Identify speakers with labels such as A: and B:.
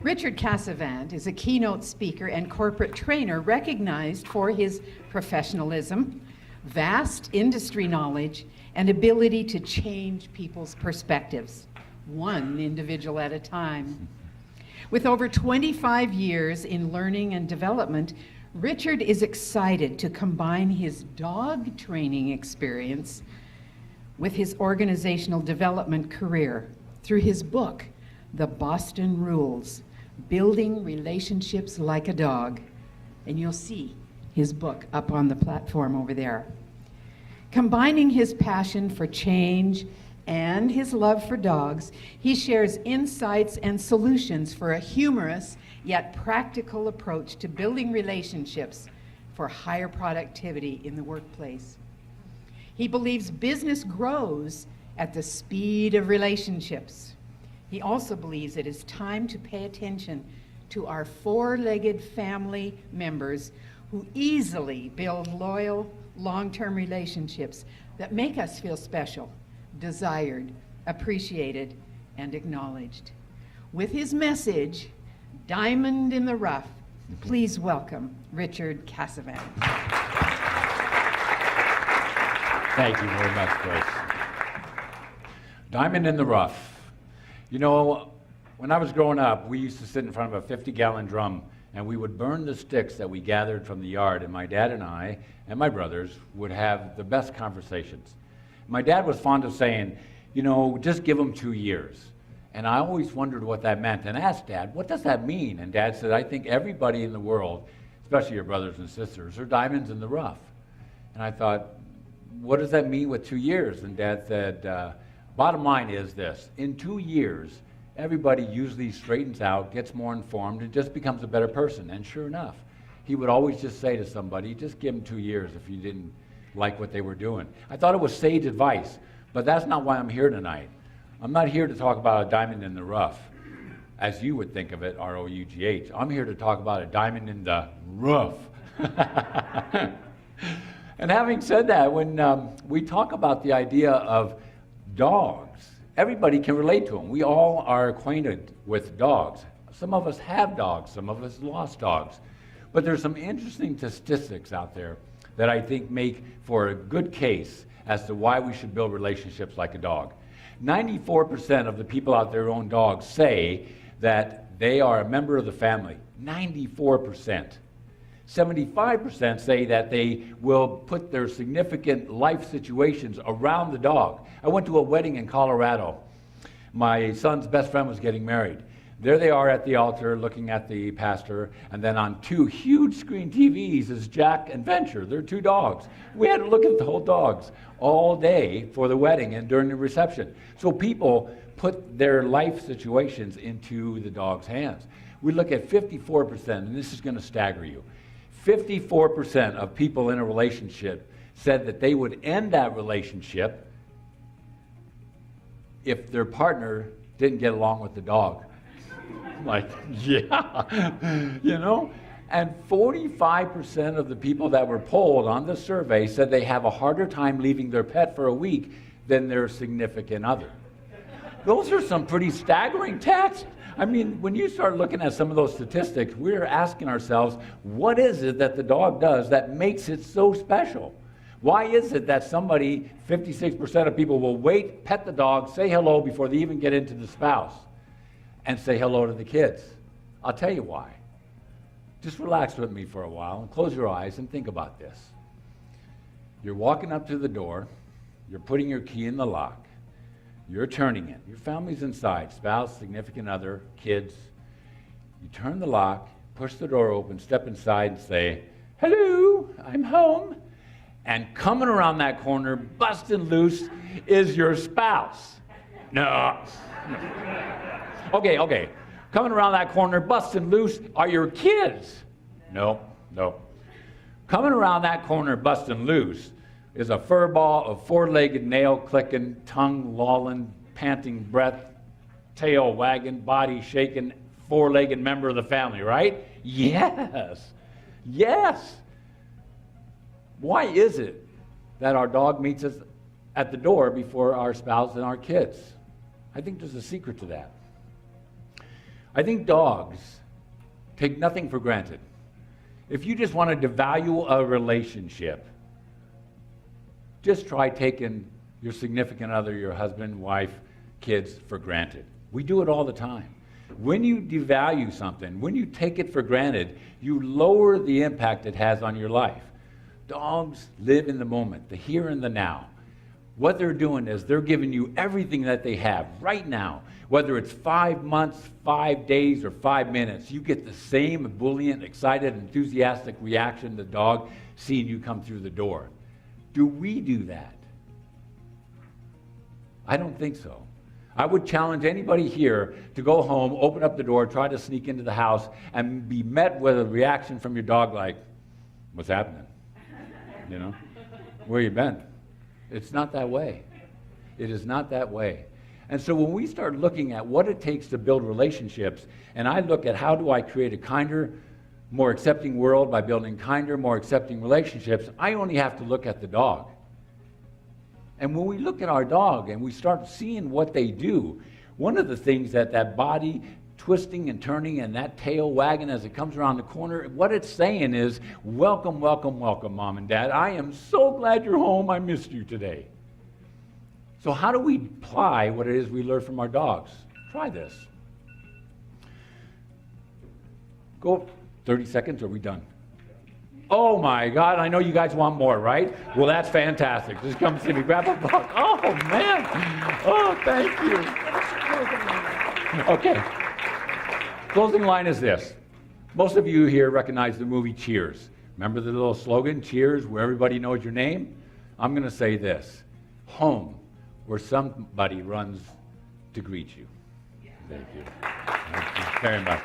A: Richard Cassavant is a keynote speaker and corporate trainer recognized for his professionalism, vast industry knowledge, and ability to change people's perspectives, one individual at a time. With over 25 years in learning and development, Richard is excited to combine his dog training experience with his organizational development career through his book, The Boston Rules: Building Relationships Like a Dog. And you'll see his book up on the platform over there. Combining his passion for change and his love for dogs, he shares insights and solutions for a humorous yet practical approach to building relationships for higher productivity in the workplace. He believes business grows at the speed of relationships. He also believes it is time to pay attention to our four-legged family members who easily build loyal, long-term relationships that make us feel special, desired, appreciated, and acknowledged. With his message, Diamond in the Rough, please welcome Richard Cassavant.
B: Thank you very much, Grace. Diamond in the Rough. You know, when I was growing up, we used to sit in front of a 50-gallon drum and we would burn the sticks that we gathered from the yard, and my dad and I and my brothers would have the best conversations. My dad was fond of saying, you know, just give them 2 years. And I always wondered what that meant and asked Dad, what does that mean? And Dad said, I think everybody in the world, especially your brothers and sisters, are diamonds in the rough. And I thought, what does that mean with 2 years? And Dad said, bottom line is this: in 2 years, everybody usually straightens out, gets more informed, and just becomes a better person. And sure enough, he would always just say to somebody, just give them 2 years if you didn't like what they were doing. I thought it was sage advice, but that's not why I'm here tonight. I'm not here to talk about a diamond in the rough, as you would think of it, R-O-U-G-H. I'm here to talk about a diamond in the rough. And having said that, when we talk about the idea of dogs, everybody can relate to them. We all are acquainted with dogs. Some of us have dogs, some of us lost dogs. But there's some interesting statistics out there that I think make for a good case as to why we should build relationships like a dog. 94% of the people out there who own dogs say that they are a member of the family. 94%. 75% say that they will put their significant life situations around the dog. I went to a wedding in Colorado. My son's best friend was getting married. There they are at the altar looking at the pastor, and then on 2 huge screen TVs is Jack and Venture. They're 2 dogs. We had to look at the whole dogs all day for the wedding and during the reception. So people put their life situations into the dog's hands. We look at 54%, and this is going to stagger you. 54% of people in a relationship said that they would end that relationship if their partner didn't get along with the dog. I'm like, yeah, you know? And 45% of the people that were polled on the survey said they have a harder time leaving their pet for a week than their significant other. Those are some pretty staggering stats. I mean, when you start looking at some of those statistics, we're asking ourselves, what is it that the dog does that makes it so special? Why is it that somebody, 56% of people, will wait, pet the dog, say hello before they even get into the spouse, and say hello to the kids? I'll tell you why. Just relax with me for a while and close your eyes and think about this. You're walking up to the door, you're putting your key in the lock, you're turning it. Your family's inside, spouse, significant other, kids. You turn the lock, push the door open, step inside and say, hello, I'm home. And coming around that corner, busting loose, is your spouse. No. Okay. Coming around that corner, busting loose, are your kids. No. Coming around that corner, busting loose, is a fur ball of 4-legged, nail-clicking, tongue-lolling, panting breath, tail wagging, body shaking, 4-legged member of the family, right? Yes. Why is it that our dog meets us at the door before our spouse and our kids? I think there's a secret to that. I think dogs take nothing for granted. If you just wanted to value a relationship, just try taking your significant other, your husband, wife, kids for granted. We do it all the time. When you devalue something, when you take it for granted, you lower the impact it has on your life. Dogs live in the moment, the here and the now. What they're doing is they're giving you everything that they have right now. Whether it's 5 months, 5 days, or 5 minutes, you get the same ebullient, excited, enthusiastic reaction to the dog seeing you come through the door. Do we do that? I don't think so. I would challenge anybody here to go home, open up the door, try to sneak into the house, and be met with a reaction from your dog like, what's happening? You know? Where you been? It's not that way. It is not that way. And so when we start looking at what it takes to build relationships, and I look at how do I create a kinder, more accepting world by building kinder, more accepting relationships, I only have to look at the dog. And when we look at our dog and we start seeing what they do, one of the things that body twisting and turning and that tail wagging as it comes around the corner, what it's saying is, welcome, welcome, welcome, Mom and Dad. I am so glad you're home. I missed you today. So how do we apply what it is we learn from our dogs? Try this. Go 30 seconds, are we done? Oh my God, I know you guys want more, right? Well, that's fantastic. Just come see me, grab a book. Oh man, oh thank you. Okay, closing line is this. Most of you here recognize the movie Cheers. Remember the little slogan, Cheers, where everybody knows your name? I'm gonna say this, home, where somebody runs to greet you. Thank you. Thank you very much.